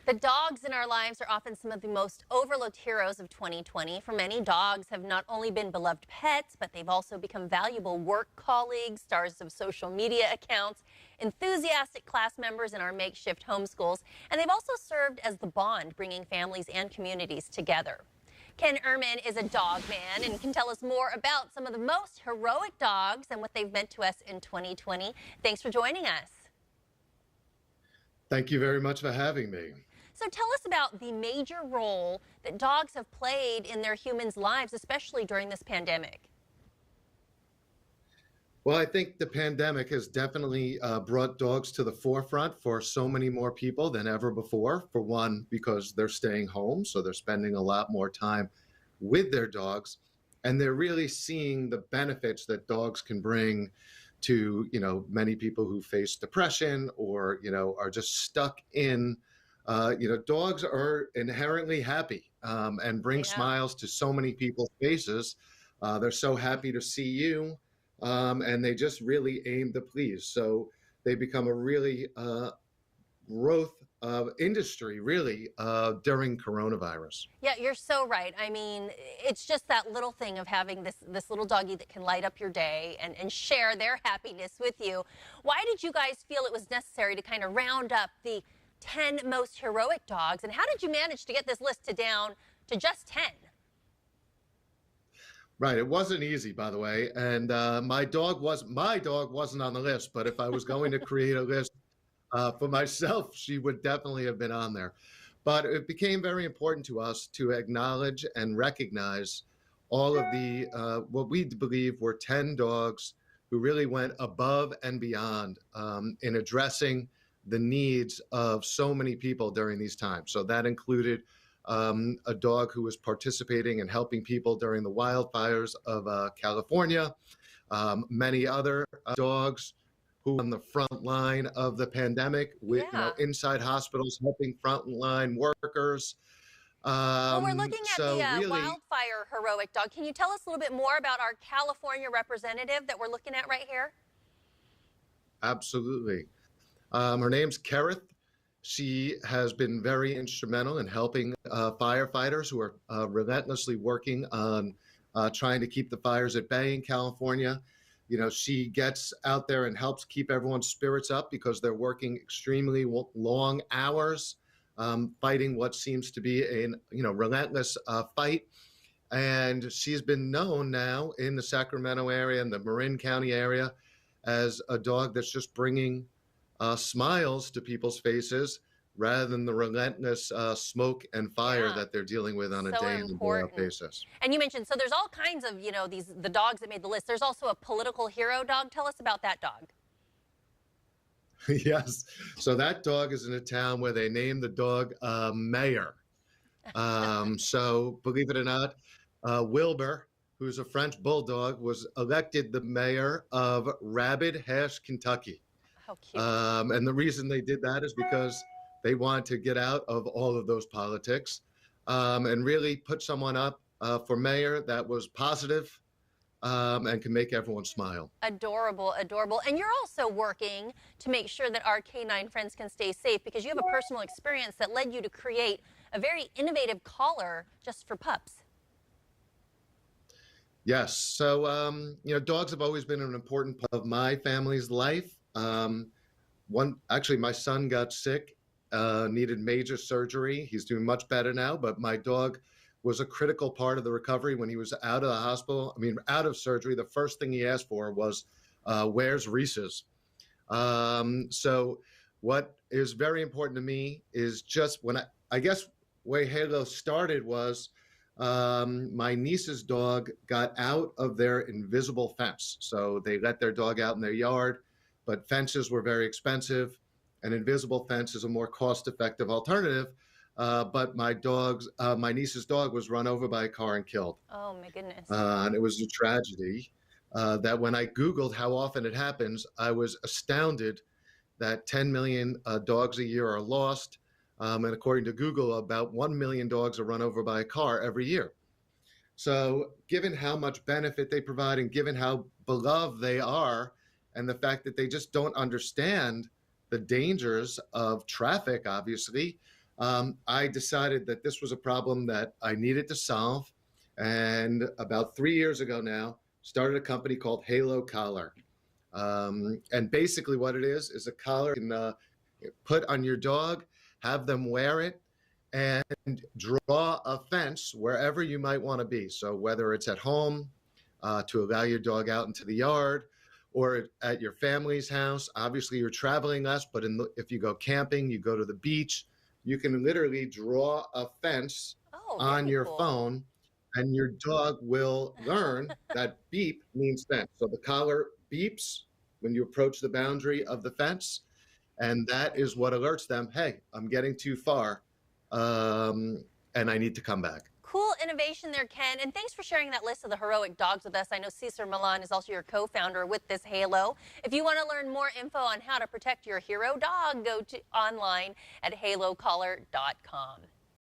The dogs in our lives are often some of the most overlooked heroes of 2020. For many, dogs have not only been beloved pets, but they've also become valuable work colleagues, stars of social media accounts, enthusiastic class members in our makeshift homeschools, and they've also served as the bond bringing families and communities together. Ken Ehrman is a dog man and can tell us more about some of the most heroic dogs and what they've meant to us in 2020. Thanks for joining us. Thank you very much for having me. So tell us about the major role that dogs have played in their humans' lives, especially during this pandemic. Well, I think the pandemic has definitely brought dogs to the forefront for so many more people than ever before. For one, because they're staying home, so they're spending a lot more time with their dogs, and they're really seeing the benefits that dogs can bring to, many people who face depression or, are just stuck in, dogs are inherently happy and bring smiles to so many people's faces. They're so happy to see you. And they just really aim to please. So they become a really growth industry, really, during coronavirus. Yeah, you're so right. I mean, it's just that little thing of having this little doggy that can light up your day and share their happiness with you. Why did you guys feel it was necessary to kind of round up the 10 most heroic dogs? And how did you manage to get this list down to just 10? Right. It wasn't easy, by the way. And my dog wasn't on the list. But if I was going to create a list for myself, she would definitely have been on there. But it became very important to us to acknowledge and recognize all of the what we believe were 10 dogs who really went above and beyond in addressing the needs of so many people during these times. So that included a dog who was participating and helping people during the wildfires of California, many other dogs who were on the front line of the pandemic, with, inside hospitals, helping frontline workers. Well, we're looking at the Wildfire Heroic Dog. Can you tell us a little bit more about our California representative that we're looking at right here? Absolutely. Her name's Kerith. She has been very instrumental in helping firefighters who are relentlessly working on trying to keep the fires at bay in California. She gets out there and helps keep everyone's spirits up because they're working extremely long hours, fighting what seems to be a relentless fight. And she's been known now in the Sacramento area and the Marin County area as a dog that's just bringing smiles to people's faces rather than the relentless smoke and fire that they're dealing with on a day-in-day basis. And you mentioned, so there's all kinds of, the dogs that made the list. There's also a political hero dog. Tell us about that dog. Yes. So that dog is in a town where they named the dog Mayor. So believe it or not, Wilbur, who's a French bulldog, was elected the mayor of Rabid Hash, Kentucky. How cute. And the reason they did that is because they wanted to get out of all of those politics and really put someone up for mayor that was positive and can make everyone smile. Adorable, adorable. And you're also working to make sure that our canine friends can stay safe because you have a personal experience that led you to create a very innovative collar just for pups. Yes. So, dogs have always been an important part of my family's life. Actually, my son got sick, needed major surgery. He's doing much better now, but my dog was a critical part of the recovery when he was out of the hospital. Out of surgery. The first thing he asked for was, where's Reese's? So what is very important to me is just when I guess where Halo started was my niece's dog got out of their invisible fence. So they let their dog out in their yard, but fences were very expensive. An invisible fence is a more cost-effective alternative. But my niece's dog was run over by a car and killed. Oh, my goodness. And it was a tragedy that when I Googled how often it happens, I was astounded that 10 million dogs a year are lost. And according to Google, about 1 million dogs are run over by a car every year. So given how much benefit they provide and given how beloved they are, and the fact that they just don't understand the dangers of traffic, obviously, I decided that this was a problem that I needed to solve. And about 3 years ago now, started a company called Halo Collar. And basically, what it is a collar you can put on your dog, have them wear it, and draw a fence wherever you might want to be. So, whether it's at home to allow your dog out into the yard, or at your family's house. Obviously, you're traveling less, but if you go camping, you go to the beach, you can literally draw a fence Oh, on very your cool. phone, and your dog will learn that beep means fence. So the collar beeps when you approach the boundary of the fence, and that is what alerts them, hey, I'm getting too far, and I need to come back. Cool innovation there, Ken. And thanks for sharing that list of the heroic dogs with us. I know Cesar Milan is also your co-founder with this Halo. If you want to learn more info on how to protect your hero dog, go to online at halocollar.com.